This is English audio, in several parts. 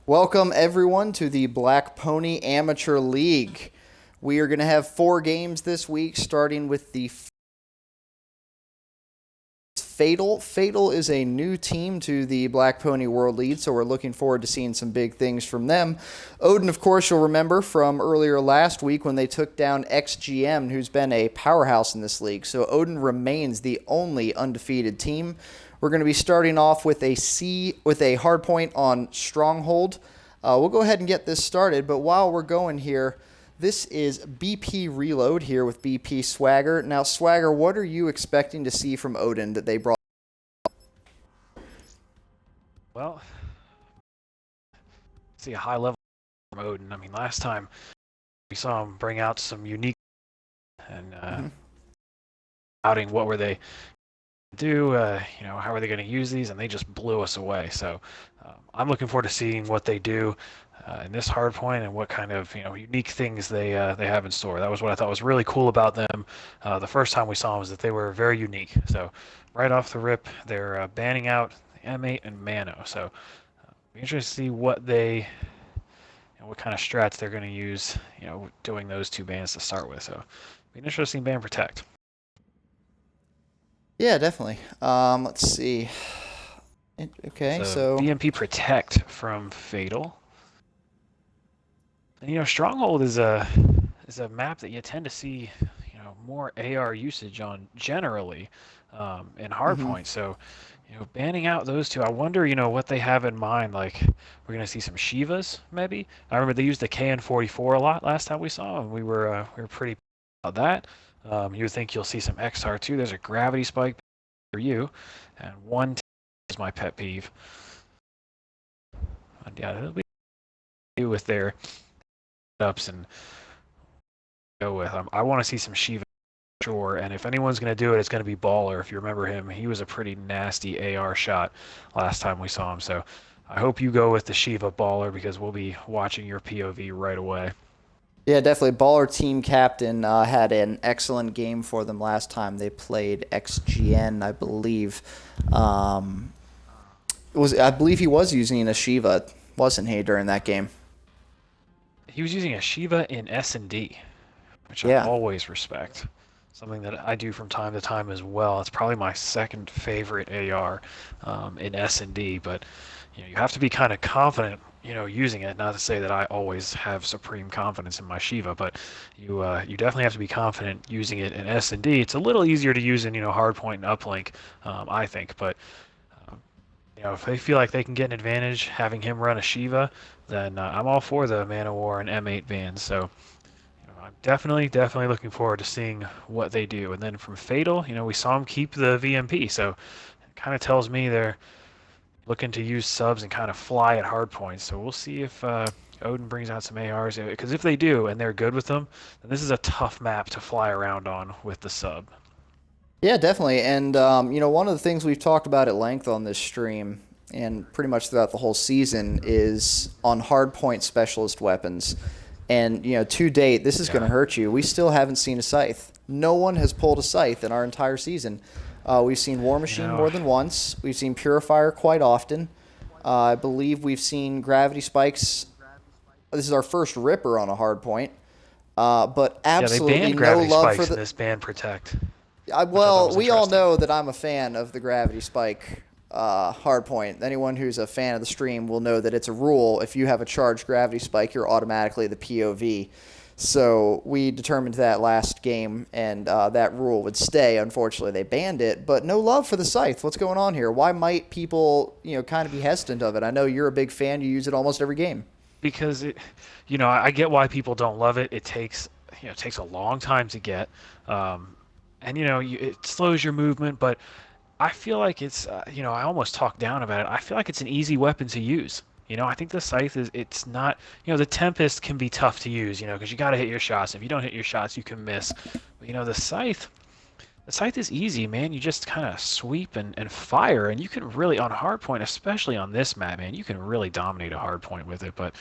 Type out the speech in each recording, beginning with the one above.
Welcome, everyone, to the Black Pony Amateur League. We are going to have 4 games this week, starting with the FaTaL. FaTaL is a new team to the Black Pony World League, so we're looking forward to seeing some big things from them. Odin, of course, you'll remember from earlier last week when they took down XGM, who's been a powerhouse in this league. So Odin remains the only undefeated team. We're going to be starting off with a hard point on Stronghold. We'll go ahead and get this started, but while we're going here, this is BP Reload here with BP Swagger. Now, Swagger, what are you expecting to see from Odin that they brought? Well, see a high level from Odin. I mean, last time we saw him bring out some unique and outing. What were they do? How are they going to use these? And they just blew us away. So I'm looking forward to seeing what they do in this hard point and what kind of unique things they have in store. That was what I thought was really cool about them. The first time we saw them was that they were very unique. So right off the rip, they're banning out the M8 and Mano. So be interested to see what kind of strats they're going to use, doing those 2 bans to start with. So be an interesting ban Protect. Yeah, definitely. Let's see. Okay, so VMP Protect from FaTaL. And Stronghold is a map that you tend to see more AR usage on generally in hardpoint. So banning out those two, I wonder what they have in mind. Like we're gonna see some Shivas maybe. I remember they used the KN-44 a lot last time we saw them. We were pretty about that. You would think you'll see some XR2. There's a gravity spike for you, and one is my pet peeve. And yeah, it'll be with their ups and go with. I want to see some Shiva, sure. And if anyone's going to do it, it's going to be Baller. If you remember him, he was a pretty nasty AR shot last time we saw him. So I hope you go with the Shiva Baller because we'll be watching your POV right away. yeah, definitely. Baller team captain had an excellent game for them last time they played XGN, I believe. I believe he was using a Shiva, wasn't he, during that game? He was using a Shiva in S&D, which I Yeah. always respect. Something that I do from time to time as well. It's probably my second favorite AR in S&D, but you have to be kind of confident, using it. Not to say that I always have supreme confidence in my Shiva, but you definitely have to be confident using it in S&D. It's a little easier to use in hardpoint and uplink, I think, but if they feel like they can get an advantage having him run a Shiva, then I'm all for the Man of War and M8 bans. So I'm definitely looking forward to seeing what they do. And then from FaTaL, we saw them keep the VMP, so it kind of tells me they're looking to use subs and kind of fly at hard points. So we'll see if Odin brings out some ARs, because if they do and they're good with them, then this is a tough map to fly around on with the sub. Yeah, definitely. And, one of the things we've talked about at length on this stream and pretty much throughout the whole season is on hardpoint specialist weapons. And, to date, this is going to hurt you. We still haven't seen a scythe. No one has pulled a scythe in our entire season. We've seen War Machine more than once. We've seen Purifier quite often. I believe we've seen Gravity Spikes. This is our first Ripper on a hardpoint. But absolutely they banned no Gravity love Spikes for the. in this ban Protect. Well, we all know that I'm a fan of the Gravity Spike hardpoint. Anyone who's a fan of the stream will know that it's a rule. If you have a charged Gravity Spike, you're automatically the POV. So we determined that last game, and that rule would stay. Unfortunately, they banned it, but no love for the Scythe. What's going on here? Why might people, kind of be hesitant of it? I know you're a big fan. You use it almost every game. Because I get why people don't love it. It takes a long time to get. And it slows your movement, but I feel like it's I almost talk down about it. I feel like it's an easy weapon to use. I think the scythe it's not, the Tempest can be tough to use, because you got to hit your shots. If you don't hit your shots, you can miss. But the scythe is easy, man. You just kind of sweep and fire, and you can really, on a hard point, especially on this map, man, you can really dominate a hard point with it. But,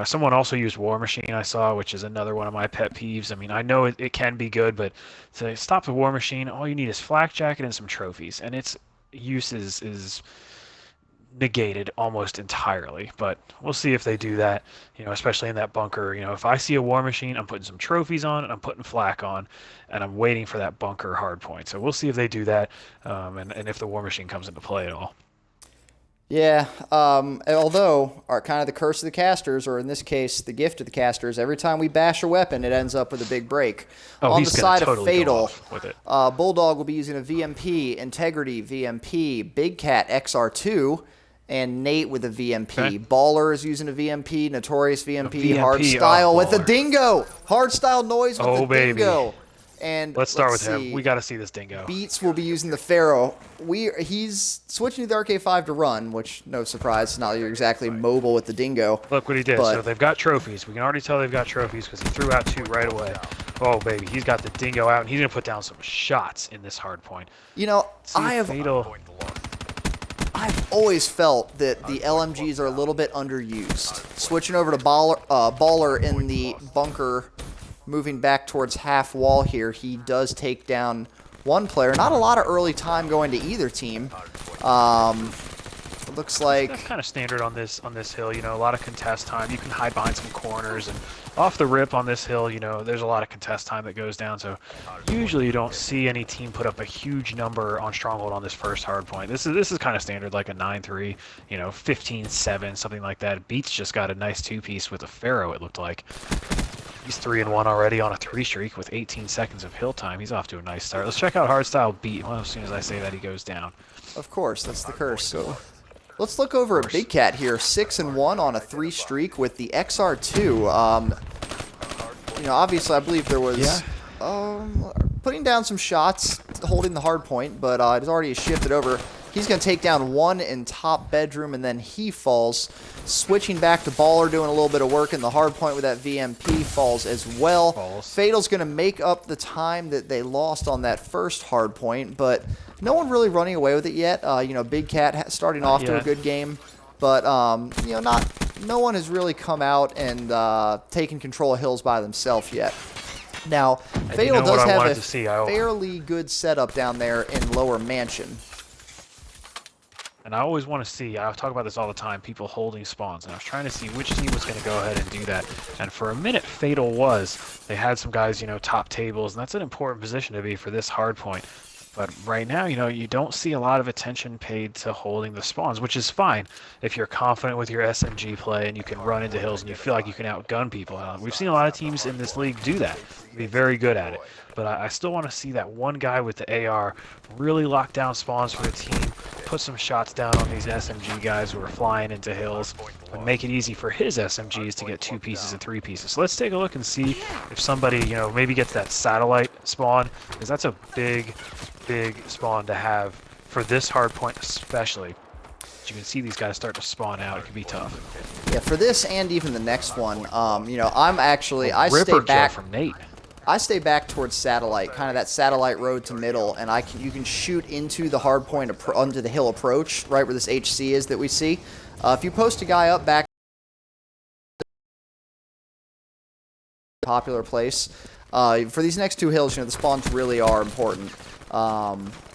someone also used War Machine, I saw, which is another one of my pet peeves. I mean, I know it can be good, but to stop the War Machine, all you need is Flak Jacket and some trophies, and its use is negated almost entirely, but we'll see if they do that, especially in that bunker. If I see a war machine, I'm putting some trophies on and I'm putting flak on, and I'm waiting for that bunker hard point. So we'll see if they do that, and if the war machine comes into play at all. Yeah, although our kind of the curse of the casters, or in this case, the gift of the casters, every time we bash a weapon, it ends up with a big break. Oh, On the he's gonna side of totally go FaTaL, off with it. Bulldog will be using a VMP, Integrity VMP, Big Cat XR2, and Nate with a VMP. Okay. Baller is using a VMP, Notorious VMP, VMP, Hardstyle with the Baller. Dingo! Hardstyle noise with the Baby. Dingo! And Let's start with see. him. We got to see this dingo. Beats will be using the Pharaoh. He's switching to the RK5 to run, which no surprise. Not you're exactly mobile with the Dingo. Look what he did. So they've got trophies. We can already tell they've got trophies because he threw out 2 right away. Oh baby, he's got the dingo out, and he's gonna put down some shots in this hard point. I've always felt that the LMGs are a little bit underused. Switching over to Baller in the bunker, moving back towards half wall here, he does take down one player. Not a lot of early time going to either team. It looks like That's kind of standard on this hill. A lot of contest time. You can hide behind some corners, and off the rip on this hill, there's a lot of contest time that goes down. So usually you don't see any team put up a huge number on Stronghold on this first hard point. This is kind of standard, like a 9-3, 15-7, something like that. Beats just got a nice 2-piece with a Pharaoh, it looked like. He's 3-1 already on a 3 streak with 18 seconds of hill time. He's off to a nice start. Let's check out Hardstyle Beat. Well, as soon as I say that, he goes down. Of course, that's the curse. So let's look over at Big Cat here. 6-1 on a 3 streak with the XR2. Obviously, I believe there was putting down some shots, holding the hard point, but it's already shifted over. He's going to take down one in top bedroom, and then he falls. Switching back to Baller, doing a little bit of work in the hard point with that VMP, falls as well. FaTaL's going to make up the time that they lost on that first hard point, but no one really running away with it yet. Big Cat starting off to a good game, but no one has really come out and taken control of hills by themselves yet. Now, FaTaL does have a fairly good setup down there in Lower Mansion. And I always want to see, I talk about this all the time, people holding spawns. And I was trying to see which team was going to go ahead and do that. And for a minute, FaTaL was. They had some guys, top tables, and that's an important position to be for this hard point. But right now, you don't see a lot of attention paid to holding the spawns, which is fine if you're confident with your SMG play and you can run into hills and you feel like you can outgun people. We've seen a lot of teams in this league do that, be very good at it. But I still want to see that one guy with the AR really lock down spawns for the team, put some shots down on these SMG guys who are flying into hills, and make it easy for his SMGs to get 2 pieces and 3 pieces. So let's take a look and see if somebody, maybe gets that satellite spawn, because that's a big spawn to have for this hard point especially. As you can see these guys start to spawn out. It can be tough. Yeah, for this and even the next one, I'm actually, I stay back towards satellite, kind of that satellite road to middle, and you can shoot into the hard point, onto the hill approach, right where this HC is that we see. If you post a guy up back popular place, for these next 2 hills, the spawns really are important.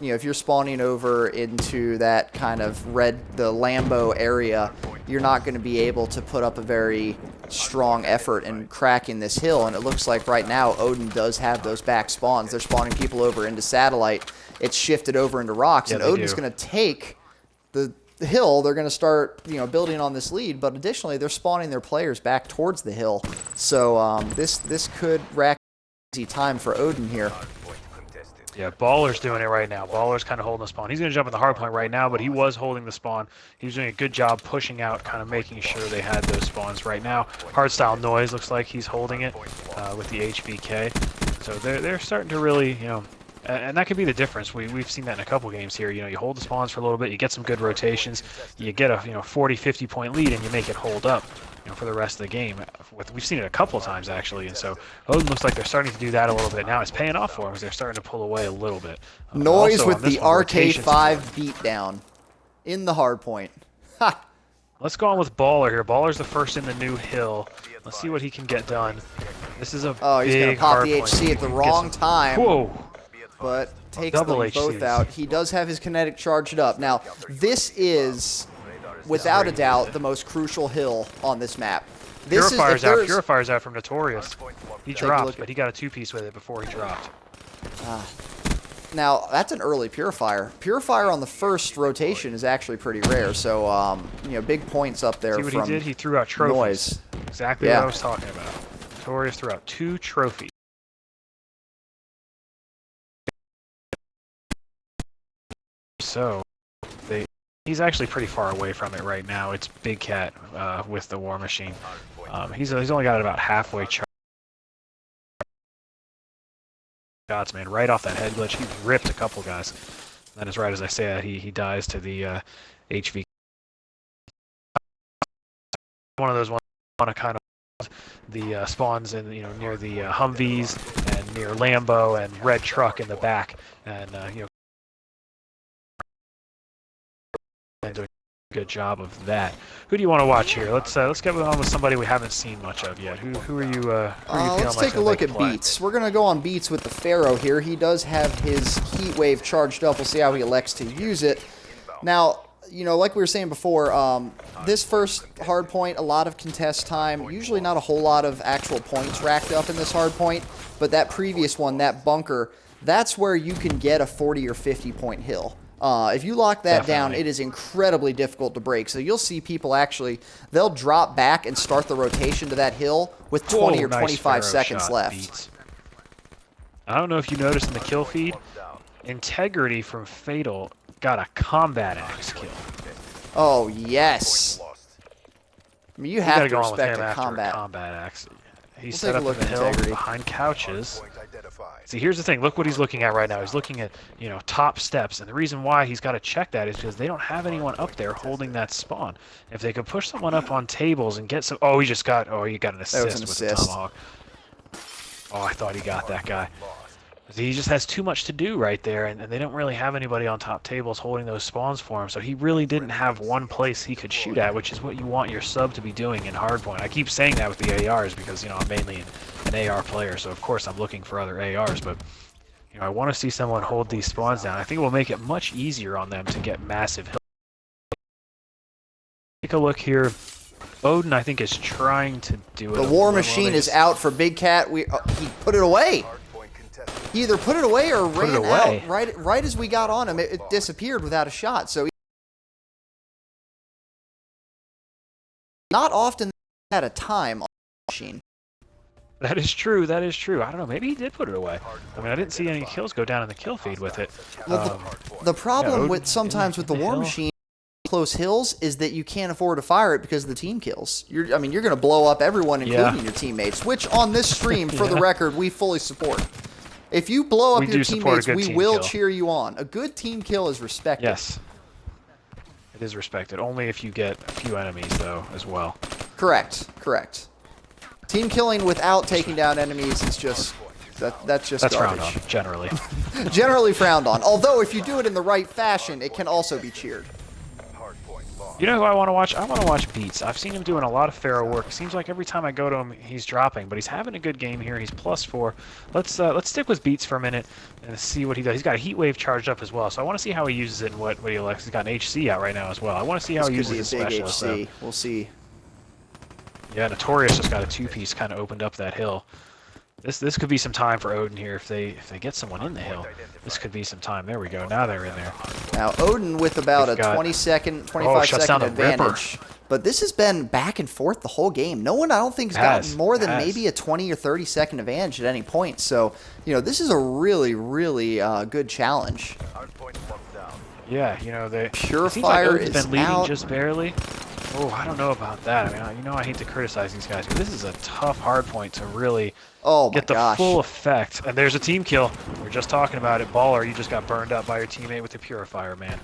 If you're spawning over into that kind of the Lambo area, you're not going to be able to put up a very strong effort in cracking this hill. And it looks like right now Odin does have those back spawns. They're spawning people over into satellite. It's shifted over into rocks, and Odin's going to take the hill. They're going to start, building on this lead. But additionally, they're spawning their players back towards the hill. So this could rack easy time for Odin here. Yeah, Baller's doing it right now. Baller's kind of holding the spawn. He's going to jump in the hard point right now, but he was holding the spawn. He was doing a good job pushing out, kind of making sure they had those spawns right now. Hardstyle Noise looks like he's holding it with the HBK. So they're starting to really, and that could be the difference. We've seen that in a couple games here. You hold the spawns for a little bit, you get some good rotations, you get a 40, 50 point lead, and you make it hold up. For the rest of the game. We've seen it a couple of times actually, and so Odin looks like they're starting to do that a little bit now. It's paying off for them because they're starting to pull away a little bit. Noise with the RK5 beatdown in the hard point. Ha! Let's go on with Baller here. Baller's the first in the new hill. Let's see what he can get done. This is a he's going to pop the HC at the wrong time. Whoa! But takes them both out. He does have his kinetic charged up. Now, this is without a doubt, the most crucial hill on this map. This Purifiers out from Notorious. He dropped, but he got a two-piece with it before he dropped. Now, that's an early Purifier. Purifier on the first rotation is actually pretty rare, so, you know, big points up there. See what he did? He threw out trophies. Noise. Exactly what I was talking about. Notorious threw out 2 trophies. So, he's actually pretty far away from it right now. It's Big Cat with the War Machine. He's only got it about halfway charged. Shots, man, right off that head glitch. He ripped a couple guys. And then, as right as I say that, he dies to the HV. One of those ones want to kind of the spawns in, you know, near the Humvees and near Lambo and red truck in the back, and you know, and doing a good job of that. Who do you want to watch here? Let's get on with somebody we haven't seen much of yet. Who are you? Let's take a look at Beats. We're gonna go on Beats with the Pharaoh here. He does have his Heat Wave charged up. We'll see how he elects to use it. Now, you know, like we were saying before, this first hard point, a lot of contest time. Usually not a whole lot of actual points racked up in this hard point, but that previous one, that bunker, that's where you can get a 40 or 50 point hill. If you lock that down, it is incredibly difficult to break. So you'll see people actually, they'll drop back and start the rotation to that hill with 20 or 25 seconds left. Beats. I don't know if you noticed in the kill feed, Integrity from FaTaL got a combat axe kill. Oh, yes. I mean, you have to respect a combat axe. He's set up in the hill behind couches. See, here's the thing. Look what he's looking at right now. He's looking at, you know, top steps. And the reason why he's got to check that is because they don't have anyone up there holding that spawn. If they could push someone up on tables and get some... Oh, he got an assist with the Tomahawk. Oh, I thought he got that guy. He just has too much to do right there, and they don't really have anybody on top tables holding those spawns for him, so he really didn't have one place he could shoot at, which is what you want your sub to be doing in hardpoint. I keep saying that with the ARs because, you know, I'm mainly an AR player, so of course I'm looking for other ARs, but, you know, I want to see someone hold these spawns down. I think it will make it much easier on them to get massive hills. Take a look here. Odin, I think, is trying to do it. The War Machine is out for Big Cat. He put it away. He either put it away or ran out right as we got on him. It disappeared without a shot. So not often at a time on the machine. That is true. That is true. I don't know. Maybe he did put it away. I mean, I didn't see any kills go down in the kill feed with it. Well, the problem with sometimes with the War Machine close hills is that you can't afford to fire it because of the team kills. I mean, you're going to blow up everyone, including your teammates, which on this stream, for the record, we fully support. If you blow up your teammates, we will cheer you on. A good team kill is respected. Yes. It is respected. Only if you get a few enemies, though, as well. Correct. Correct. Team killing without taking down enemies is just... That's garbage. Frowned on, generally. Generally frowned on. Although, if you do it in the right fashion, it can also be cheered. You know who I want to watch? I want to watch Beats. I've seen him doing a lot of Pharaoh work. It seems like every time I go to him, he's dropping, but he's having a good game here. He's +4. Let's stick with Beats for a minute and see what he does. He's got a Heat Wave charged up as well, so I want to see how he uses it and what he elects. He's got an HC out right now as well. I want to see how he uses his special. HC. We'll see. Yeah, Notorious just got a two-piece, kind of opened up that hill. This could be some time for Odin here if they get someone in the hill. This could be some time. There we go. Now they're in there. Now Odin with about a 25 second advantage. But this has been back and forth the whole game. No one, I don't think, has gotten more than maybe a 20 or 30 second advantage at any point. So, you know, this is a really, really good challenge. Yeah, you know, Purifier is been leading out. Just barely. Oh, I don't know about that. I mean, you know, I hate to criticize these guys, but this is a tough hard point to really get the full effect. And there's a team kill. We were just talking about it. Baller, you just got burned up by your teammate with the Purifier, man.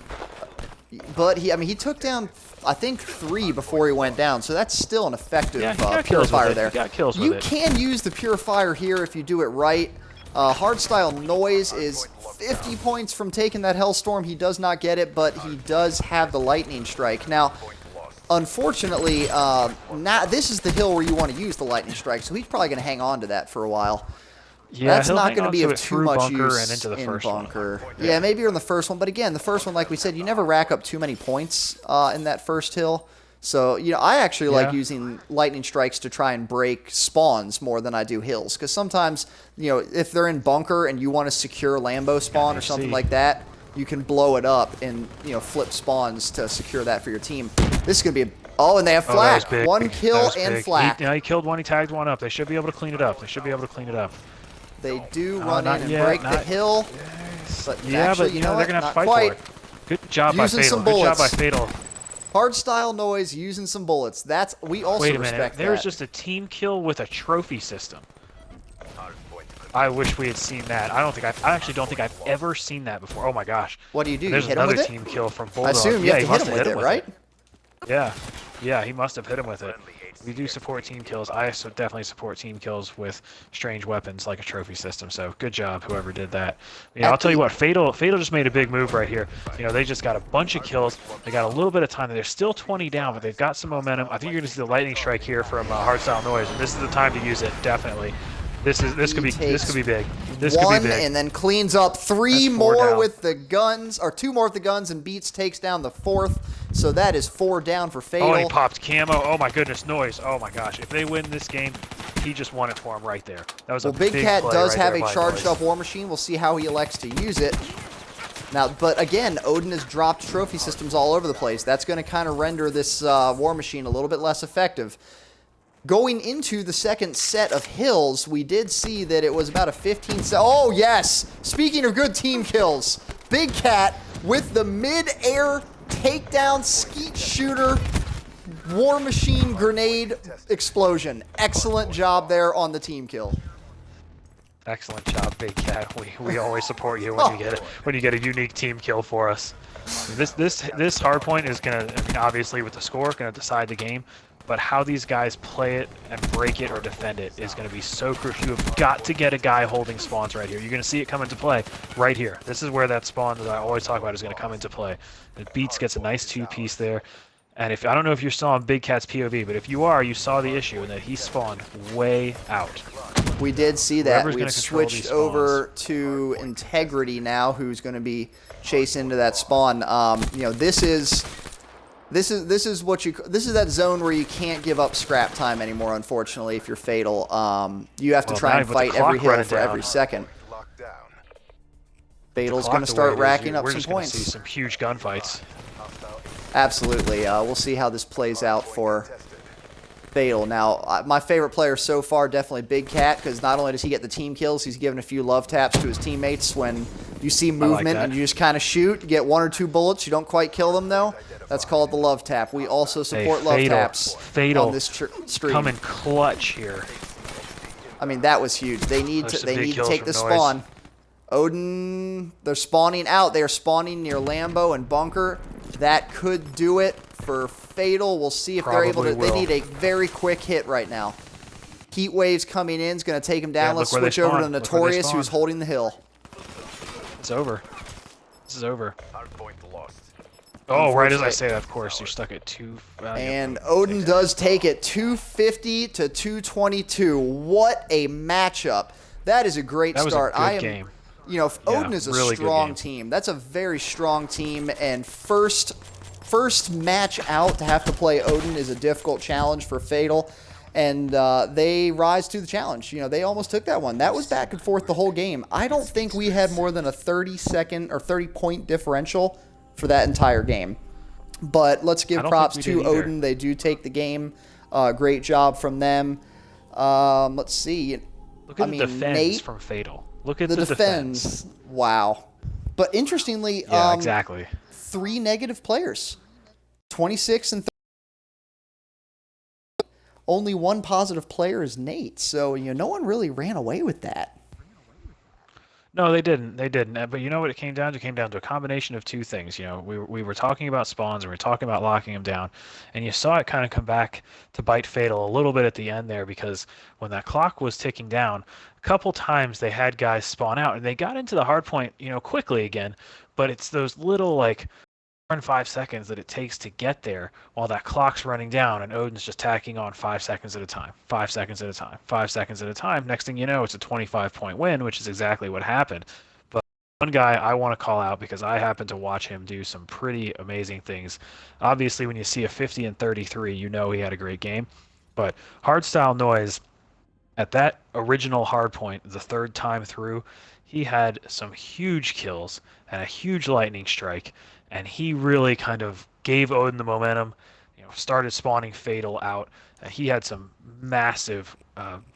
But he took down, I think, 3 before he went down, so that's still an effective Purifier there. You can use the Purifier here if you do it right. Hardstyle Noise is 50 points from taking that Hellstorm. He does not get it, but he does have the Lightning Strike. Now, unfortunately, this is the hill where you want to use the Lightning Strike, so he's probably going to hang on to that for a while. Yeah, That's he'll not hang going to on be to of it too through much bunker and use into the in first one. bunker. Yeah, Yeah. maybe you're in the first one, but again, the first one, like we said, you never rack up too many points in that first hill. So, I actually like Yeah. using lightning strikes to try and break spawns more than I do hills. Because sometimes, if they're in bunker and you want to secure Lambo Yeah, spawn or you something see. like that, you can blow it up and, flip spawns to secure that for your team. This is going to be a... Oh, and they have Oh, that was flak. big. One That kill was and big. He, flak. yeah, he killed one. He tagged one up. They should be able to clean it up. They should be able to clean it up. They do run in Not and yet. break the Not. hill. But Yeah, actually, but you know they're what? gonna have Not to fight quite. for it. Good job by Using FaTaL. some Good job by bullets. FaTaL. Hardstyle noise using some bullets. We also Wait a minute. respect There was that. just a team kill with a trophy system. I wish we had seen that. I actually don't think I've ever seen that before. Oh my gosh. What do? And You there's hit him another with it? team kill from I Bulldog. assume you Yeah, have he to hit must him have with hit it, him with right? it. Yeah. Yeah, he must have hit him with it. We do support team kills. I definitely support team kills with strange weapons like a trophy system. So good job, whoever did that. I'll tell you what, FaTaL just made a big move right here. They just got a bunch of kills. They got a little bit of time. They're still 20 down, but they've got some momentum. I think you're going to see the lightning strike here from Hardstyle Noise, and this is the time to use it. Definitely. This could be big. This could be big. And then cleans up three That's 4 more down. with the guns, or two more with the guns, and beats takes down the fourth. So that is 4 down for Oh, and he FaTaL. popped camo. Oh my goodness, Noise. Oh my gosh. If they win this game, he just won it for him right there. That was Well, a Big big Cat play does right have there a by charged Noise. up war machine. We'll see how he elects to use it. Now, but again, Odin has dropped trophy systems all over the place. That's going to kind of render this war machine a little bit less effective. Going into the second set of hills, we did see that it was about a 15... Oh, yes! Speaking of good team kills, Big Cat with the mid-air takedown skeet shooter war machine grenade explosion. Excellent job there on the team kill. Excellent job, Big Cat. We always support you when you get a unique team kill for us. This hard point is gonna, obviously with the score, gonna decide the game. But how these guys play it and break it or defend it is going to be so crucial. You've got to get a guy holding spawns right here. You're going to see it come into play right here. This is where that spawn that I always talk about is going to come into play. It Beats gets a nice 2-piece there. And I don't know if you saw on Big Cat's POV, but if you are, you saw the issue in that he spawned way out. We did see that. Whoever's We've gonna control switched these over to Integrity now, who's going to be chasing into that spawn. This is that zone where you can't give up scrap time anymore. Unfortunately, if you're FaTaL, you have to try and fight every hill for every second. FaTaL's going to start racking up some points. We're just going to see some huge gunfights. Absolutely. We'll see how this plays out for FaTaL. Now, my favorite player so far, definitely Big Cat, because not only does he get the team kills, he's given a few love taps to his teammates when you see movement and you just kind of shoot. You get 1 or 2 bullets. You don't quite kill them, though. That's called the love tap. We also support love taps on this stream. Coming clutch here. I mean, that was huge. They need to take the spawn. Odin, they're spawning out. They are spawning near Lambo and bunker. That could do it for FaTaL. We'll see if they're able to. They need a very quick hit right now. Heat waves coming in is going to take him down. Let's switch over to Notorious, who's holding the hill. It's over. This is over. Oh, right as I say that, of course, you're stuck at 2. And Odin does take it 250 to 222. What a matchup. That is a great start. That was a good game. Odin is a really strong team. That's a very strong team, and first match out to have to play Odin is a difficult challenge for FaTaL, and they rise to the challenge. They almost took that one. That was back and forth the whole game. I don't think we had more than a 30-second or 30-point differential for that entire game. But let's give props to Odin. They do take the game. Great job from them. Let's see. Look at the defense from FaTaL. Look at the defense. Wow. But interestingly, yeah, exactly. 3 negative players. 26 and 30. Only 1 positive player is Nate. So, no one really ran away with that. No, they didn't. They didn't. But you know what it came down to? It came down to a combination of 2 things. We were talking about spawns and we were talking about locking them down. And you saw it kind of come back to bite FaTaL a little bit at the end there, because when that clock was ticking down, a couple times they had guys spawn out and they got into the hard point, quickly again. But it's those little, and 5 seconds that it takes to get there while that clock's running down and Odin's just tacking on 5 seconds at a time, 5 seconds at a time, 5 seconds at a time. Next thing you know, it's a 25-point win, which is exactly what happened. But one guy I want to call out because I happen to watch him do some pretty amazing things. Obviously, when you see a 50 and 33, you know he had a great game. But Hardstyle Noise at that original hard point, the third time through, he had some huge kills and a huge lightning strike, and he really kind of gave Odin the momentum. Started spawning FaTaL out. He had some massive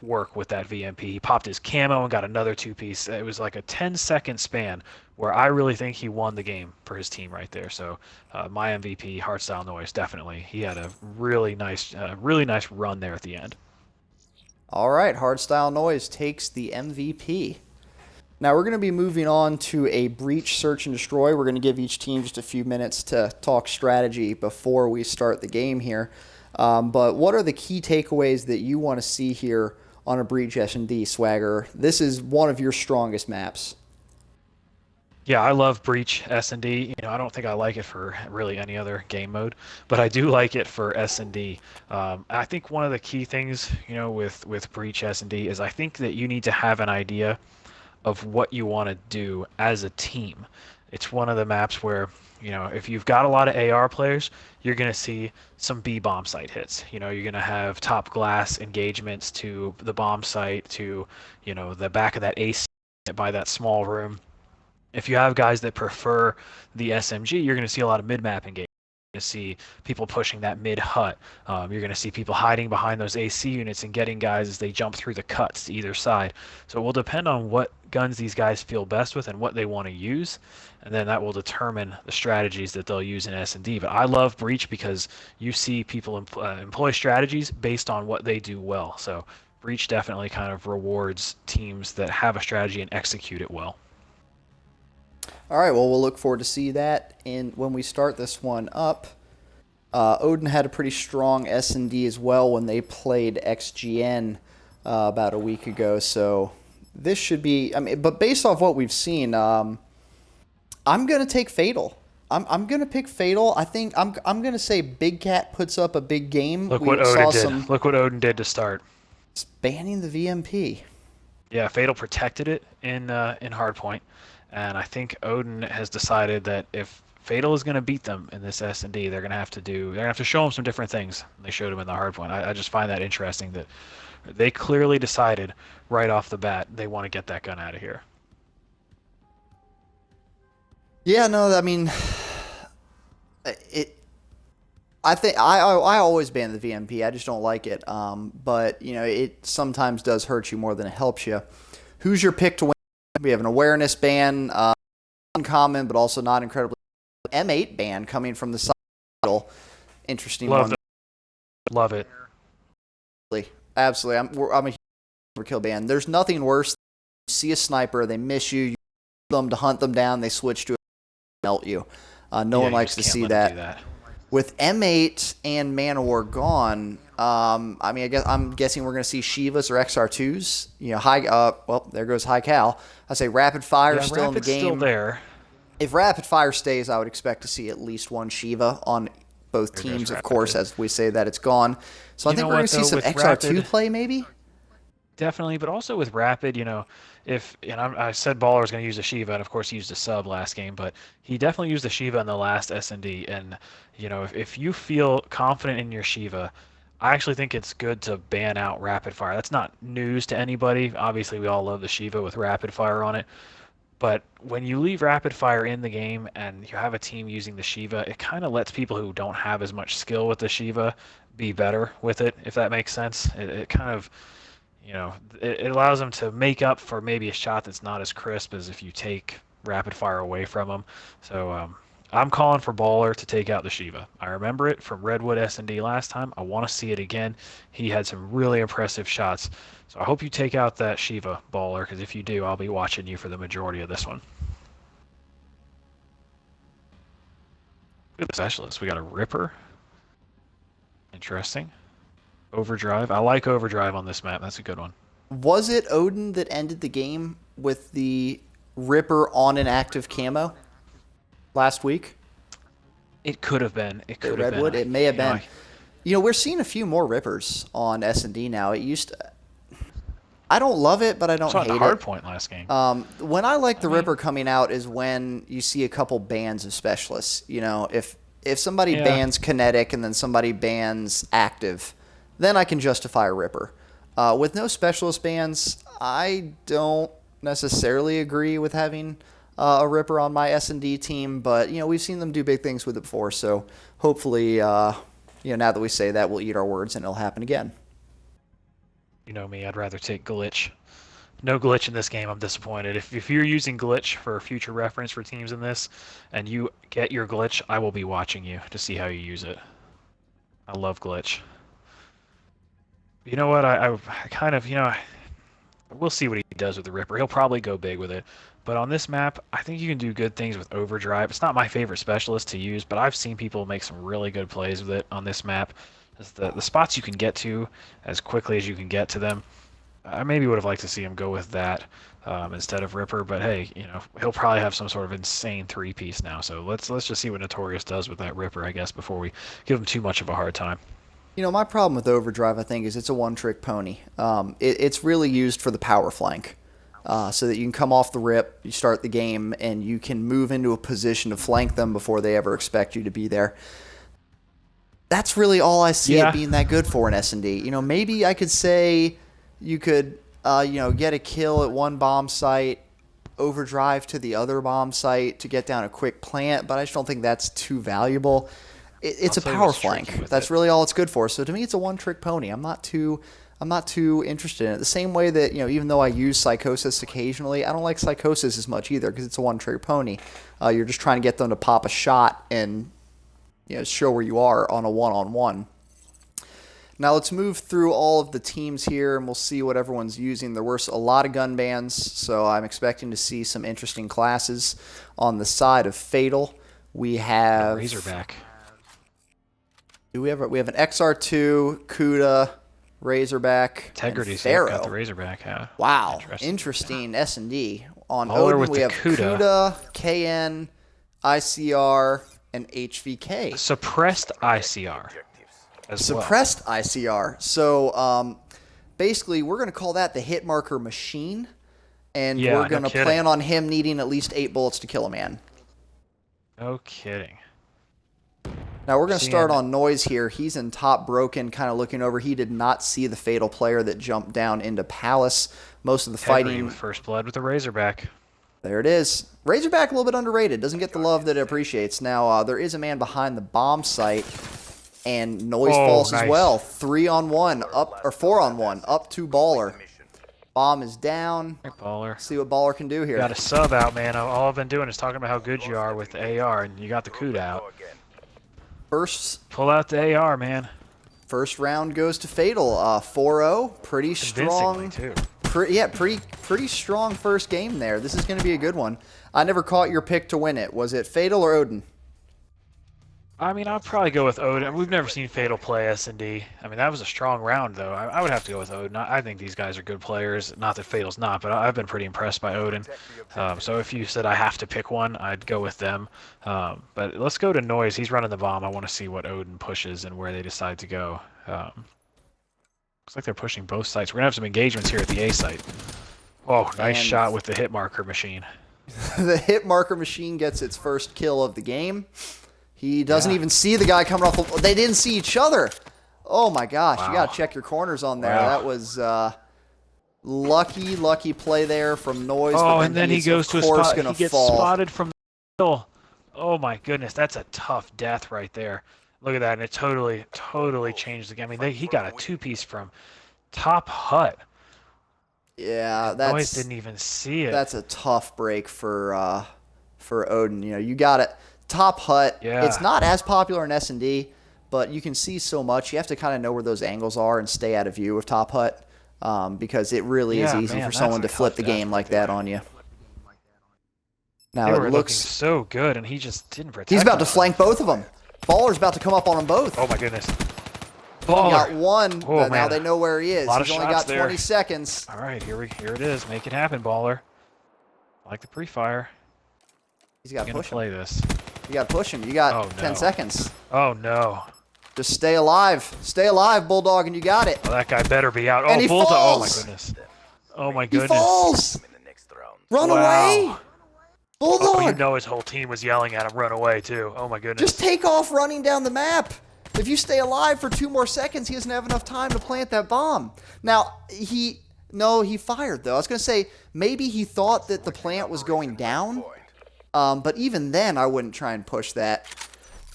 work with that VMP. He popped his camo and got another two-piece. It was like a 10-second span where I really think he won the game for his team right there. So my MVP, Hardstyle Noise, definitely. He had a really nice run there at the end. All right, Hardstyle Noise takes the MVP. Now we're going to be moving on to a breach, search, and destroy. We're going to give each team just a few minutes to talk strategy before we start the game here. But what are the key takeaways that you want to see here on a breach S&D, Swagger? This is one of your strongest maps. Yeah, I love Breach S&D. I don't think I like it for really any other game mode, but I do like it for S&D. I think one of the key things, with Breach S&D is I think that you need to have an idea of what you want to do as a team. It's one of the maps where, if you've got a lot of AR players, you're going to see some B bomb site hits. You're going to have top glass engagements to the bomb site, to, the back of that AC by that small room. If you have guys that prefer the SMG, you're going to see a lot of mid-map engagement. You're going to see people pushing that mid-hut. You're going to see people hiding behind those AC units and getting guys as they jump through the cuts to either side. So it will depend on what guns these guys feel best with and what they want to use, and then that will determine the strategies that they'll use in S&D. But I love Breach because you see people employ strategies based on what they do well. So Breach definitely kind of rewards teams that have a strategy and execute it well. All right, well, we'll look forward to see that when we start this one up. Odin had a pretty strong S&D as well when they played XGN about a week ago, so this should be... but based off what we've seen, I'm going to take FaTaL. I'm going to pick FaTaL. I think I'm going to say Big Cat puts up a big game. Look what Odin did. Look what Odin did to start. It's banning the VMP. Yeah, FaTaL protected it in Hardpoint. And I think Odin has decided that if FaTaL is going to beat them in this S&D, they're going to have to show them some different things than they showed them in the hardpoint. I just find that interesting that they clearly decided right off the bat they want to get that gun out of here. Yeah, no, I mean, I think I always ban the VMP. I just don't like it. But it sometimes does hurt you more than it helps you. Who's your pick to win? We have an awareness ban, uncommon, but also not incredibly. M8 ban coming from the side. Interesting one. Love it. Absolutely. I'm a overkill ban. There's nothing worse. You see a sniper, they miss you. You them to hunt them down. They switch to melt you. No one likes to see that. With M8 and Man of War gone, I'm guessing we're going to see Shivas or XR2s. There goes FaTaL. I say Rapid Fire still in the game. Still there. If Rapid Fire stays, I would expect to see at least one Shiva on both teams, of course, as we say that it's gone. So I think we're going to see some XR2 play, maybe? Definitely, but also with Rapid, I said Baller was going to use a Shiva, and of course he used a sub last game, but he definitely used a Shiva in the last S&D, and if you feel confident in your Shiva, I actually think it's good to ban out Rapid Fire. That's not news to anybody. Obviously, we all love the Shiva with Rapid Fire on it, but when you leave Rapid Fire in the game and you have a team using the Shiva, it kind of lets people who don't have as much skill with the Shiva be better with it, if that makes sense. It kind of... it allows them to make up for maybe a shot that's not as crisp as if you take Rapid Fire away from them. So I'm calling for Baller to take out the Shiva. I remember it from Redwood S&D last time. I want to see it again. He had some really impressive shots. So I hope you take out that Shiva, Baller, because if you do, I'll be watching you for the majority of this one. Look at the specialist. We got a Ripper. Interesting. Overdrive. I like Overdrive on this map. That's a good one. Was it Odin that ended the game with the Ripper on an active camo last week? It could have been. It The could have been. Redwood, it may have You know, been. We're seeing a few more Rippers on S&D now. It used to, I don't love it, but I don't saw it in the hate hard it. point last game. When I like I the mean, Ripper coming out is when you see a couple bans of specialists. If somebody yeah. bans kinetic and then somebody bans active, then I can justify a Ripper. With no specialist bans, I don't necessarily agree with having a Ripper on my S&D team, but we've seen them do big things with it before, so hopefully, now that we say that, we'll eat our words and it'll happen again. You know me, I'd rather take glitch. No glitch in this game, I'm disappointed. If you're using glitch for future reference for teams in this, and you get your glitch, I will be watching you to see how you use it. I love glitch. You know what? I kind of, we'll see what he does with the Ripper. He'll probably go big with it. But on this map, I think you can do good things with Overdrive. It's not my favorite specialist to use, but I've seen people make some really good plays with it on this map. It's the spots you can get to as quickly as you can get to them. I maybe would have liked to see him go with that instead of Ripper, but hey, he'll probably have some sort of insane three-piece now. So let's just see what Notorious does with that Ripper, I guess, before we give him too much of a hard time. My problem with Overdrive, I think, is it's a one-trick pony. It's really used for the power flank, so that you can come off the rip, you start the game, and you can move into a position to flank them before they ever expect you to be there. That's really all I see it being that good for in S&D. Maybe I could say you could, get a kill at one bomb site, overdrive to the other bomb site to get down a quick plant, but I just don't think that's too valuable. It's a power flank. That's really all it's good for. So to me, it's a one-trick pony. I'm not too interested in it. The same way that even though I use Psychosis occasionally, I don't like Psychosis as much either because it's a one-trick pony. You're just trying to get them to pop a shot and show where you are on a one-on-one. Now let's move through all of the teams here, and we'll see what everyone's using. There were a lot of gun bans, so I'm expecting to see some interesting classes. On the side of FaTaL, we have Razorback. We have an XR2, Kuda, Razorback, Integrity, and so you've got Pharaoh. the Razorback, yeah. Wow, interesting S&D. On Baller Odin, with we the have Kuda. Kuda, KN, ICR, and HVK. Suppressed ICR as Suppressed ICR. So basically, we're going to call that the hit marker machine, and Yeah, we're going to plan on him needing at least 8 bullets to kill a man. No kidding. Now we're going to start on Noise here. He's in top broken, kind of looking over. He did not see the FaTaL player that jumped down into Palace. Most of the fighting with first blood with the Razorback. There it is. Razorback a little bit underrated. Doesn't get the love that it appreciates. Now there is a man behind the bomb site, and Noise falls as well. 3-on-1 up or 4-on-1 up to Baller. Bomb is down. Hey, Baller. See what Baller can do here. Got a sub out, man. All I've been doing is talking about how good you are with the AR, and you got the Kuda out. Pull out the AR, man. First round goes to FaTaL. 4-0. Pretty strong. Too. Pretty strong first game there. This is going to be a good one. I never caught your pick to win it. Was it FaTaL or Odin? I mean, I'll probably go with Odin. We've never seen FaTaL play S&D. I mean, that was a strong round, though. I would have to go with Odin. I think these guys are good players. Not that FaTaL's not, but I've been pretty impressed by Odin. So if you said I have to pick one, I'd go with them. But let's go to Noise. He's running the bomb. I want to see what Odin pushes and where they decide to go. Looks like they're pushing both sites. We're going to have some engagements here at the A site. Oh, nice shot with the hit marker machine. The hit marker machine gets its first kill of the game. He doesn't even see the guy coming off. They didn't see each other. Oh, my gosh. Wow. You got to check your corners on there. Wow. That was lucky play there from Noise. Oh, and then he goes to a spot. He gets spotted from the middle. Oh, my goodness. That's a tough death right there. Look at that. And it totally changed the game. I mean, he got a two-piece from top hut. Yeah, Noise didn't even see it. That's a tough break for Odin. You got it. Top hut. Yeah. It's not as popular in S&D, but you can see so much. You have to kind of know where those angles are and stay out of view of top hut because it really is easy for someone to flip the game like that on you. Now it looks so good, and he just didn't protect. He's about to flank both of them. Baller's about to come up on them both. Oh my goodness. Baller. Got one, but now they know where he is. He's only got 20 seconds. All right, here it is. Make it happen, Baller. I like the pre-fire. He's got to push play this. You got to push him. You got Oh, 10 no. seconds. Oh, no. Just stay alive. Stay alive, Bulldog, and you got it. Oh, that guy better be out. And Oh, he Bulldog. Oh, my falls. goodness. Oh, my He goodness. falls. Run away. Wow. Bulldog. Oh, you know his whole team was yelling at him, run away, too. Oh, my goodness. Just take off running down the map. If you stay alive for 2 more seconds, he doesn't have enough time to plant that bomb. Now, he fired, though. I was going to say, maybe he thought that the plant was going down. But even then, I wouldn't try and push that.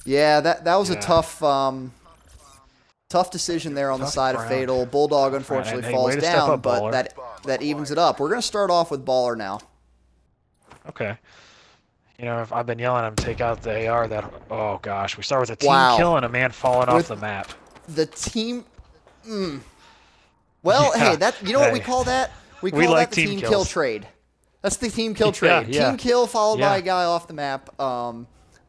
Yeah, that was a tough decision there on the side of FaTaL. Bulldog, unfortunately, falls down, but that evens it up. We're going to start off with Baller now. Okay. You know, if I've been yelling at him to take out the AR, oh gosh, we start with a team kill and a man falling off the map. The team, Well, hey, you know what we call that? We call that the team kill trade. That's the team kill trade. Team kill followed by a guy off the map.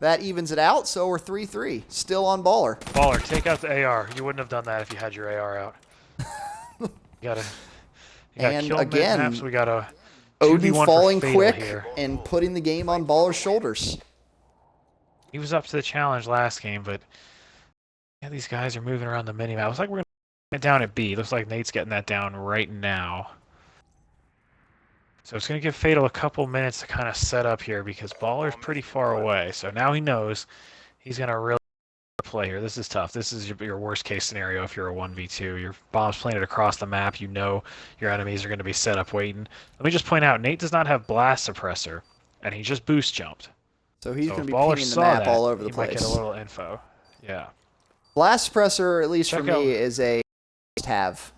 That evens it out, so we're 3-3. Still on Baller. Baller, take out the AR. You wouldn't have done that if you had your AR out. You gotta kill again, maps. We gotta Odin falling quick here. and putting the game on Baller's shoulders. He was up to the challenge last game, but these guys are moving around the minimap. Looks like we're gonna get down at B. Looks like Nate's getting that down right now. So it's gonna give FaTaL a couple minutes to kind of set up here because Baller's pretty far away. So now he knows he's gonna really play here. This is tough. This is your worst case scenario if you're a 1v2. Your bomb's planted across the map. You know your enemies are going to be set up waiting. Let me just point out, Nate does not have blast suppressor, and he just boost jumped. So he's going to be pinging the map all over the place. He might get a little info. Yeah. Blast suppressor, at least for me, is a must-have.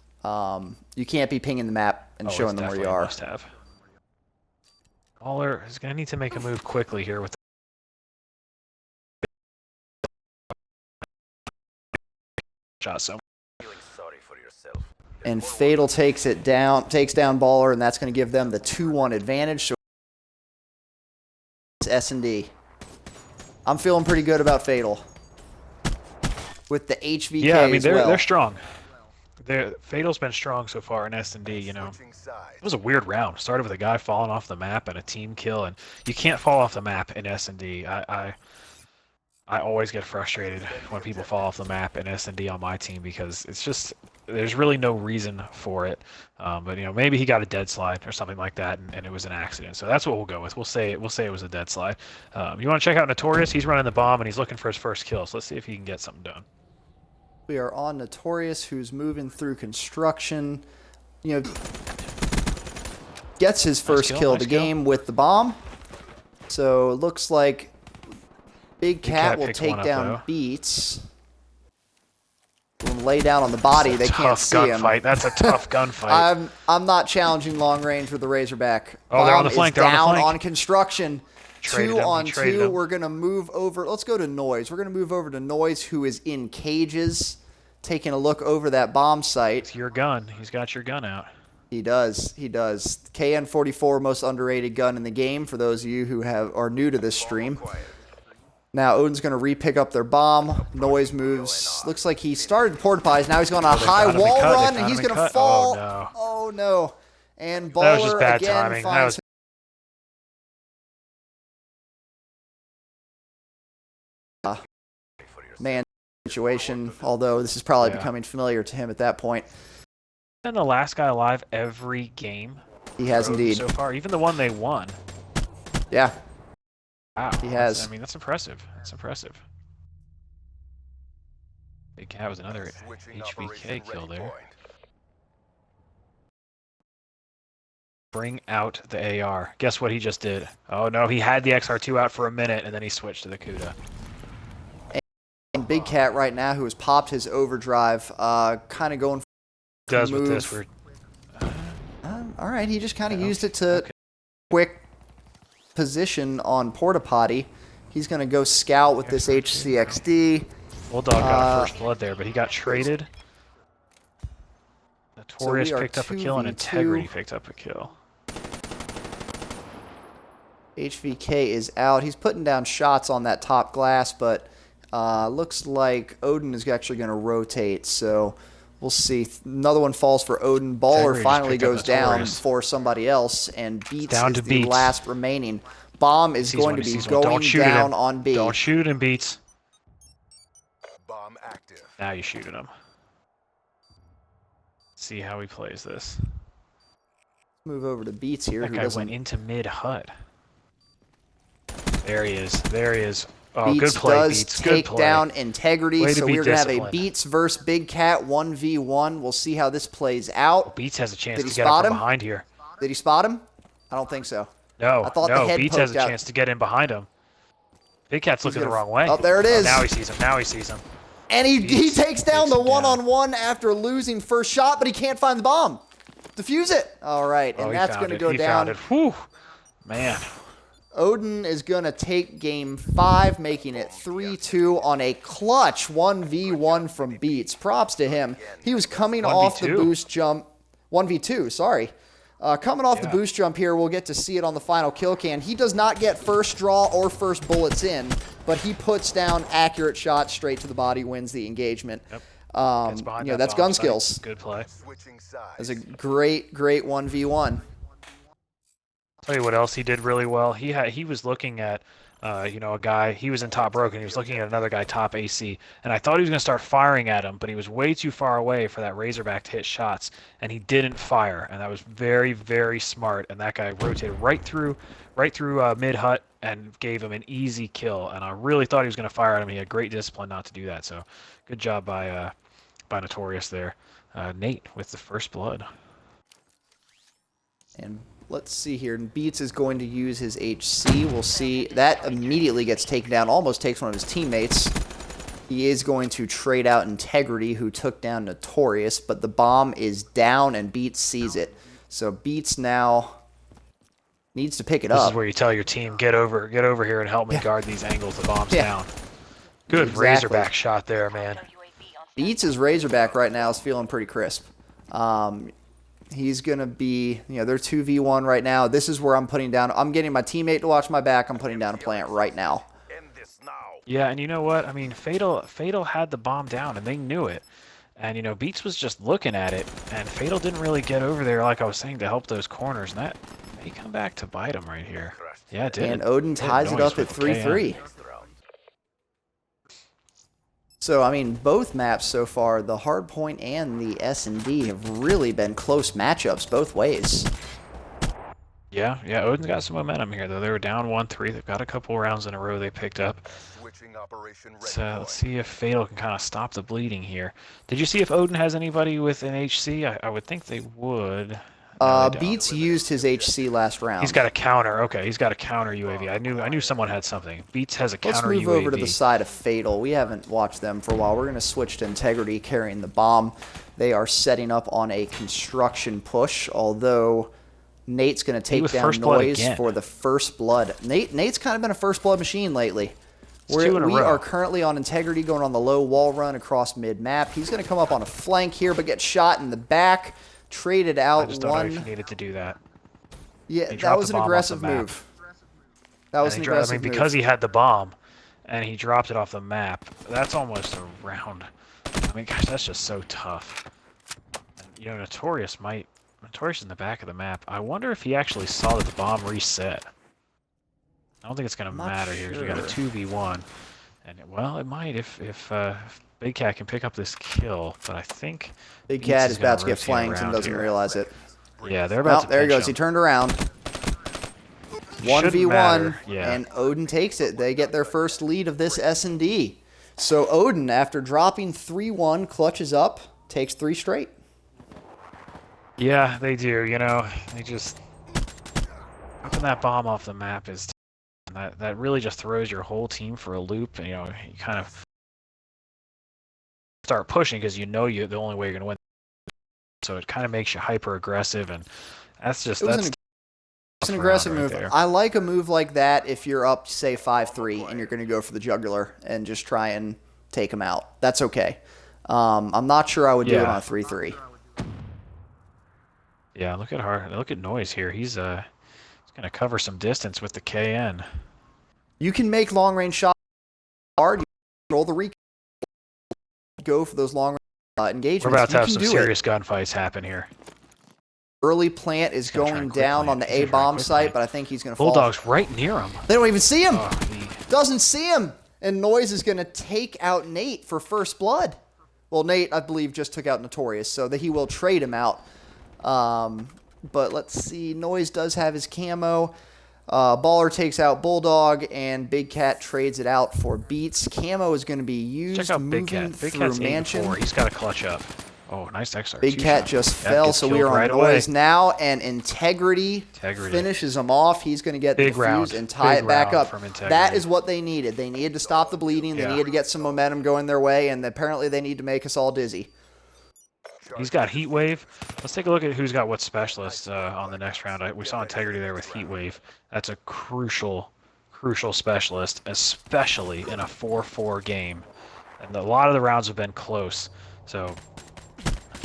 You can't be pinging the map and showing them where you are. Must-have. Baller is going to need to make a move quickly here with shot. So. And FaTaL takes down Baller, and that's going to give them the 2-1 advantage. So it's S&D. I'm feeling pretty good about FaTaL with the HVK. Yeah, I mean they're strong. FaTaL's been strong so far in S&D. You know, it was a weird round. Started with a guy falling off the map and a team kill, and you can't fall off the map in S&D. I always get frustrated when people fall off the map in S&D on my team because it's just there's really no reason for it. But you know, maybe he got a dead slide or something like that, and it was an accident. So that's what we'll go with. We'll say it was a dead slide. You want to check out Notorious? He's running the bomb and he's looking for his first kill. So let's see if he can get something done. We are on Notorious, who's moving through construction. You know, gets his first kill of the game with the bomb. So it looks like Big Cat will take down Beats. Will lay down on the body. They can't see him. That's a tough gunfight. I'm not challenging long range with the Razorback. Oh, they're on the flank. They're down on construction. Traded 2 him. on 2. We're gonna move over. Let's go to Noise. We're gonna move over to Noise, who is in cages, taking a look over that bomb site. It's your gun. He's got your gun out. He does. He does. KN-44, most underrated gun in the game for those of you who are new to this stream. Now Odin's going to re-pick up their bomb. Noise moves. Looks like he started porta potties. Now he's going on a high wall run, and he's going to fall. Oh, no. And Baller that was just bad again timing. finds man situation, although this is probably becoming familiar to him at that point. Been the last guy alive every game. He has indeed. So far, even the one they won. Yeah. Wow. He has. I mean, that's impressive. That's impressive. Big Cat was another HVK kill there. Bring out the AR. Guess what he just did? Oh no, he had the XR2 out for a minute and then he switched to the Kuda. And Big Cat right now, who has popped his overdrive, kind of going for does with this. All right, he just kind of used it to quick position on Porta Potty. He's going to go scout with this HCXD. Bulldog got first blood there, but he got traded. Notorious picked up a kill, and Integrity picked up a kill. HVK is out. He's putting down shots on that top glass, but looks like Odin is actually going to rotate. So We'll see. Another one falls for Odin. Baller Integrity just finally picked up goes down Notorious. for somebody else, and Beats Down is to the Beats. last remaining. Bomb He is sees going one, to he be sees one. Don't going shoot at down him. on B. Don't shoot him, Beats. Bomb active. Now you shoot at him. See how he plays this. Move over to Beats here. That Who guy doesn't? went into mid-hut. There he is. There he is. Oh, Beats good play, does Beats. Good take play. down Integrity, Way to so be we're going to have a disciplined. Beats versus Big Cat 1v1. We'll see how this plays out. Beats has a chance Did he to get him spot from him? behind here. Did he spot him? I don't think so. No, I thought the no. head Beats has a poked out. chance to get in behind him. Big Cat's looking the gonna- wrong way. Oh, there it is. Now he sees him. Now he sees him. And he Beats takes down takes the him down. one-on-one after losing first shot, but he can't find the bomb. Defuse it. All right, and Oh, he that's found going to it. go He down. found it. Whew. Man. Odin is going to take game 5, making it 3-2 on a clutch 1v1 from Beats. Props to him. He was coming off the 1v2. boost jump. 1v2, sorry. Coming off the Yeah. boost jump here, we'll get to see it on the final kill cam. He does not get first draw or first bullets in, but he puts down accurate shots straight to the body, wins the engagement. Yep. You Gets behind know, that that's bomb gun site. skills. Good play. Switching sides. That's a great 1v1. Tell you what else he did really well. He was looking at, a guy. He was in top broken. He was looking at another guy top AC, and I thought he was going to start firing at him, but he was way too far away for that Razorback to hit shots, and he didn't fire, and that was very, very smart. And that guy rotated right through mid hut and gave him an easy kill. And I really thought he was going to fire at him. He had great discipline not to do that. So, good job by Notorious there. Nate with the first blood. And let's see here. Beats is going to use his HC. We'll see. That immediately gets taken down. Almost takes one of his teammates. He is going to trade out Integrity, who took down Notorious, but the bomb is down and Beats sees it. So Beats now needs to pick it This up. is where you tell your team, get over here and help me guard these angles. The bomb's Yeah. down. Good Exactly. Razorback shot there, man. Beats' Razorback right now is feeling pretty crisp. He's going to be, they're 2v1 right now. This is where I'm putting down. I'm getting my teammate to watch my back. I'm putting down a plant right now. End this now. Yeah, and you know what? I mean, FaTaL had the bomb down, and they knew it. And, Beats was just looking at it, and FaTaL didn't really get over there, like I was saying, to help those corners. And that may come back to bite him right here. Yeah, it did. And Odin ties it Noise up at with the KN. 3-3. So, I mean, both maps so far, the Hardpoint and the S&D, have really been close matchups both ways. Yeah, Odin's got some momentum here, though. They were down 1-3. They've got a couple rounds in a row they picked up. Switching operation ready. So let's see if FaTaL can kind of stop the bleeding here. Did you see if Odin has anybody with an HC? I would think they would. No, they don't. Beats used his HC last round. He's got a counter. Okay, he's got a counter UAV. I knew someone had something. Beats has a Let's counter move UAV. over to the side of FaTaL. We haven't watched them for a while. We're going to switch to Integrity carrying the bomb. They are setting up on a construction push, although Nate's going to take with down first blood Noise again. for the first blood. Nate's kind of been a first blood machine lately. It's 2 in a We row. are currently on Integrity going on the low wall run across mid-map. He's going to come up on a flank here, but get shot in the back. Traded I out just don't know if one. he needed to do that. Yeah, He that dropped was the an bomb off aggressive the map. move. That was an I aggressive mean, move. because he had the bomb, and he dropped it off the map. That's almost a round. I mean, gosh, that's just so tough. And, Notorious is in the back of the map. I wonder if he actually saw that the bomb reset. I don't think it's going to not matter here. 'Cause we got a sure. 2v1. And, it might if Big Cat can pick up this kill. But I think Big Beats Cat is is about to gonna get rotate flanked and around doesn't here. realize it. Yeah, they're Well, about to there he pinch goes. He him. turned around. Shouldn't 1v1, matter, yeah. and Odin takes it. They get their first lead of this S&D. So Odin, after dropping 3-1, clutches up, takes 3 straight. Yeah, they do. They just dropping that bomb off the map is that really just throws your whole team for a loop. And, you kind of start pushing because the only way you're going to win. So it kind of makes you hyper aggressive, and that's It was an tough aggressive round move. right there. I like a move like that if you're up, say, 5-3, and you're going to go for the jugular and just try and take him out. That's okay. I'm not sure I would do it Yeah. on a 3-3. Yeah, look at Noise here. He's going to cover some distance with the KN. You can make long-range shots hard. You control the recon. Go for those long We're engagements. about to You have can some do serious it. gunfights happen here. Early plant is He's gonna try going and quick down plant. on the He's A gonna try and bomb quick site, plant. but I think he's going to fall. Bulldog's right near him. They don't even see him. Oh, Doesn't see him. And Noise is going to take out Nate for first blood. Well, Nate, I believe, just took out Notorious, so that he will trade him out. But let's see. Noise does have his camo. Baller takes out Bulldog, and Big Cat trades it out for Beats. Camo is going to be used. Check out moving Big Cat. Big through Cat's 8 and Mansion. 4. He's got to clutch up. Oh, nice XR. Big Cat just fell, so we are on Noise now, and Integrity finishes him off. He's going to get the defuse and tie it back up. That is what they needed. They needed to stop the bleeding. They needed to get some momentum going their way, and apparently they need to make us all dizzy. He's got Heat Wave. Let's take a look at who's got what specialists on the next round. We saw Integrity there with Heat Wave. That's a crucial specialist, especially in a 4-4 game. And a lot of the rounds have been close, so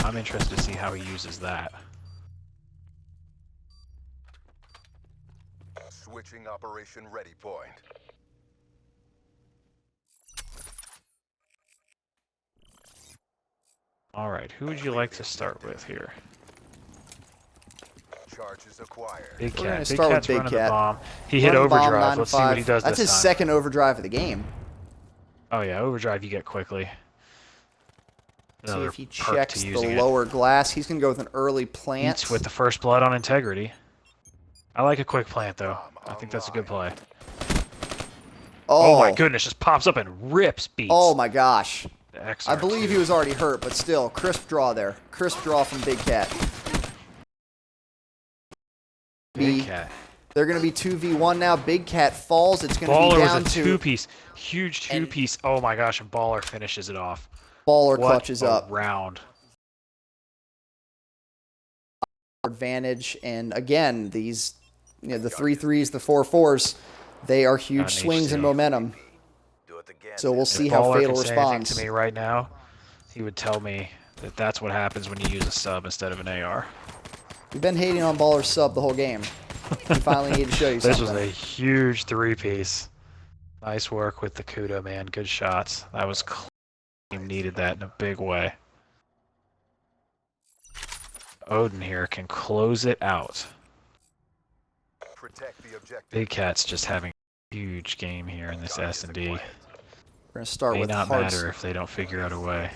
I'm interested to see how he uses that. Switching operation ready point. All right, who would you like to start with here? Charges acquired. Big We're gonna Cat. Big start with Cat's Big running Cat. the bomb. He hit Run bomb, overdrive. Let's see what he 9-5. does That's this his time. second overdrive of the game. Oh yeah, overdrive you get quickly. See Another if he perk checks to the using it. lower glass. He's going to go with an early plant. Beats with the first blood on Integrity. I like a quick plant though. I think that's a good play. Oh my goodness, just pops up and rips Beats. Oh my gosh. I I believe he was already hurt, but still, crisp draw there. Crisp draw from Big Cat. Big Cat. They're going to be 2v1 now. Big Cat falls. It's going to Baller be down was a to... two-piece. Huge two-piece. Oh my gosh, and Baller finishes it off. Baller clutches up. Round. Advantage. And again, these, the 3-3s, the 4-4s, they are huge swings in momentum. So we'll see how FaTaL responds. To me right now, he would tell me that that's what happens when you use a sub instead of an AR. We've been hating on Baller's sub the whole game. We finally need to show you This something. was a huge three-piece. Nice work with the Kuda, man. Good shots. That was clean. Needed that in a big way. Odin here can close it out. Big Cat's just having a huge game here in this S&D. We're going to start with May not Hearts. matter if they don't figure out a way.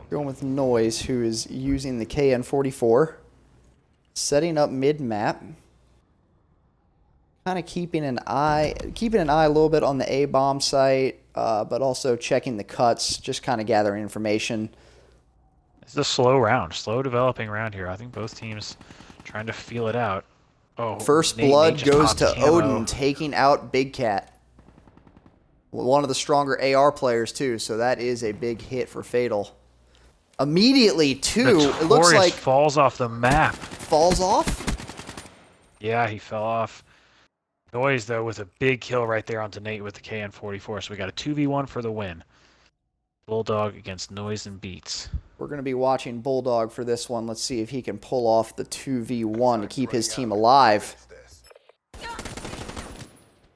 Going with Noise, who is using the KN44. Setting up mid-map. Kind of keeping an eye a little bit on the A-bomb site, but also checking the cuts, just kind of gathering information. It's a slow round, slow developing round here. I think both teams trying to feel it out. Oh, First Nate blood just goes popped to camo. Odin, taking out Big Cat. One of the stronger AR players, too, so that is a big hit for FaTaL. Immediately, too, it looks Notorious like... falls off the map. Falls off? Yeah, he fell off. Noise, though, with a big kill right there onto Nate with the KN44. So we got a 2v1 for the win. Bulldog against Noise and Beats. We're going to be watching Bulldog for this one. Let's see if he can pull off the 2v1 to keep his team alive.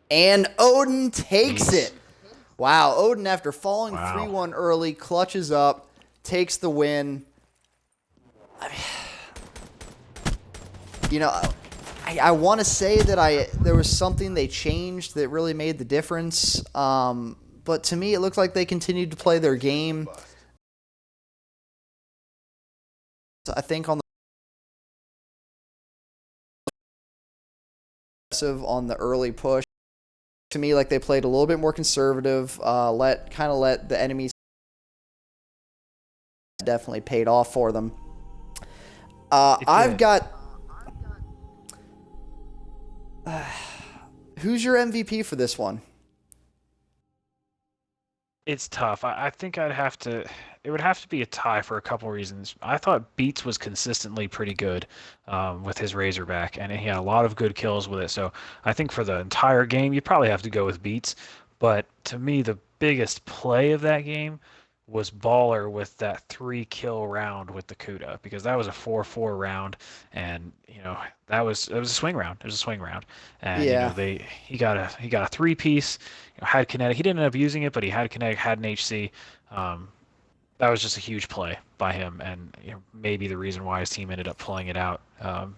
And Odin takes it. Wow, Odin, after falling 3-1 early, clutches up, takes the win. I want to say that there was something they changed that really made the difference. But to me, it looked like they continued to play their game. I think on the early push, to me, like they played a little bit more conservative. Let the enemies. Definitely paid off for them. I've got. Who's your MVP for this one? It's tough. I think I'd have to. It would have to be a tie for a couple reasons. I thought Beats was consistently pretty good with his Razorback, and he had a lot of good kills with it. So I think for the entire game, you'd probably have to go with Beats. But to me, the biggest play of that game was Baller with that 3-kill round with the Kuda, because that was a 4-4 round, and it was a swing round. It was a swing round, and he got a 3-piece. Had kinetic. He didn't end up using it, but he had kinetic, had an HC. that was just a huge play by him, and maybe the reason why his team ended up pulling it out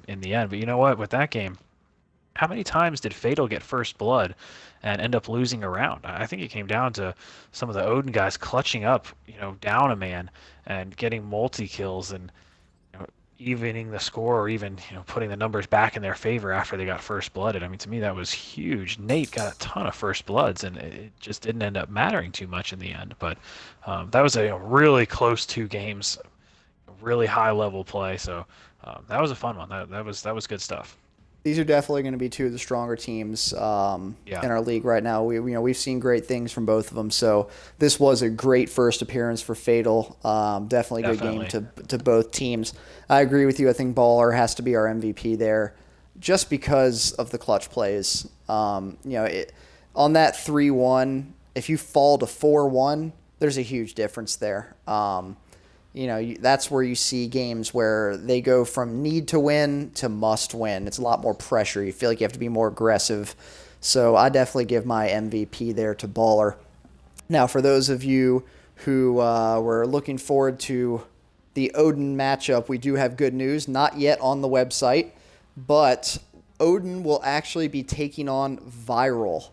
in the end. But you know what? With that game, how many times did FaTaL get first blood and end up losing a round? I think it came down to some of the Odin guys clutching up, down a man and getting multi kills and evening the score, or even putting the numbers back in their favor after they got first blooded. I mean, to me that was huge. Nate got a ton of first bloods, and it just didn't end up mattering too much in the end. But that was a really close 2 games, really high level play. So that was a fun one. That was good stuff. These are definitely going to be two of the stronger teams Yeah, in our league right now. We've seen great things from both of them. So this was a great first appearance for FaTaL. Definitely a good game to both teams. I agree with you. I think Baller has to be our MVP there, just because of the clutch plays. On that 3-1, if you fall to 4-1, there's a huge difference there. That's where you see games where they go from need to win to must win. It's a lot more pressure. You feel like you have to be more aggressive. So I definitely give my MVP there to Baller. Now, for those of you who were looking forward to the Odin matchup, we do have good news. Not yet on the website, but Odin will actually be taking on FaTaL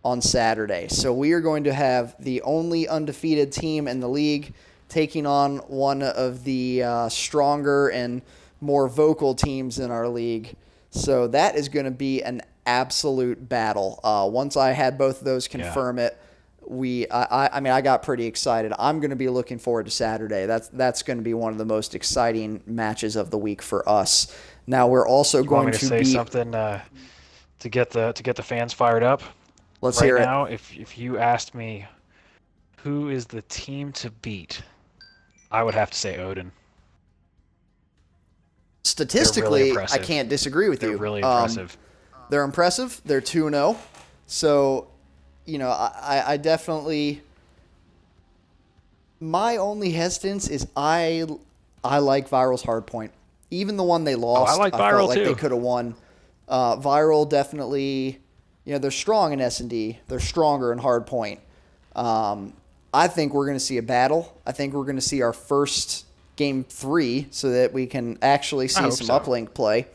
on Saturday. So we are going to have the only undefeated team in the league taking on one of the stronger and more vocal teams in our league. So that is going to be an absolute battle. Once I had both of those confirm it, I got pretty excited. I'm going to be looking forward to Saturday. That's going to be one of the most exciting matches of the week for us. Now we're also you want going me to to say be something to get the fans fired up? Let's Right hear it. now, if you asked me who is the team to beat, I would have to say Odin. Statistically, really I can't disagree with They're you. really impressive. They're impressive. They're 2-0. So, I definitely. My only hesitance is I like Viral's hard point. Even the one they lost, I like felt Viral like too. they could have won. Viral definitely, they're strong in S&D. They're stronger in hard point. I think we're going to see a battle. I think we're going to see our first game 3 so that we can actually see some uplink play.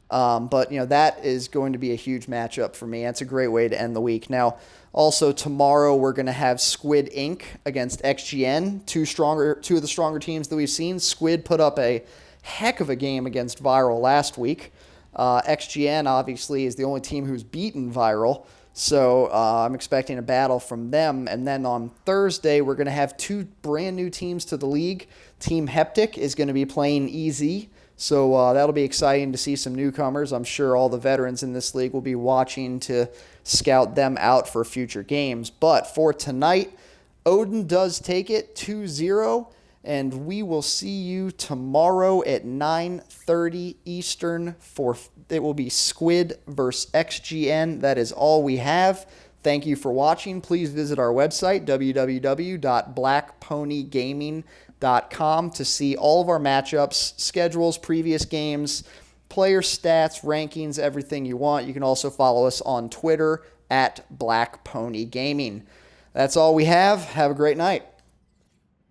But that is going to be a huge matchup for me. That's a great way to end the week. Now, also tomorrow we're going to have Squid Inc. against XGN, two of the stronger teams that we've seen. Squid put up a heck of a game against Viral last week. XGN obviously is the only team who's beaten Viral. So I'm expecting a battle from them. And then on Thursday, we're going to have 2 brand new teams to the league. Team Heptic is going to be playing EZ. So that'll be exciting to see some newcomers. I'm sure all the veterans in this league will be watching to scout them out for future games. But for tonight, Odin does take it 2-0. And we will see you tomorrow at 9:30 Eastern it will be Squid versus XGN. That is all we have. Thank you for watching. Please visit our website, www.blackponygaming.com, to see all of our matchups, schedules, previous games, player stats, rankings, everything you want. You can also follow us on Twitter at Black Pony Gaming. That's all we have. Have a great night.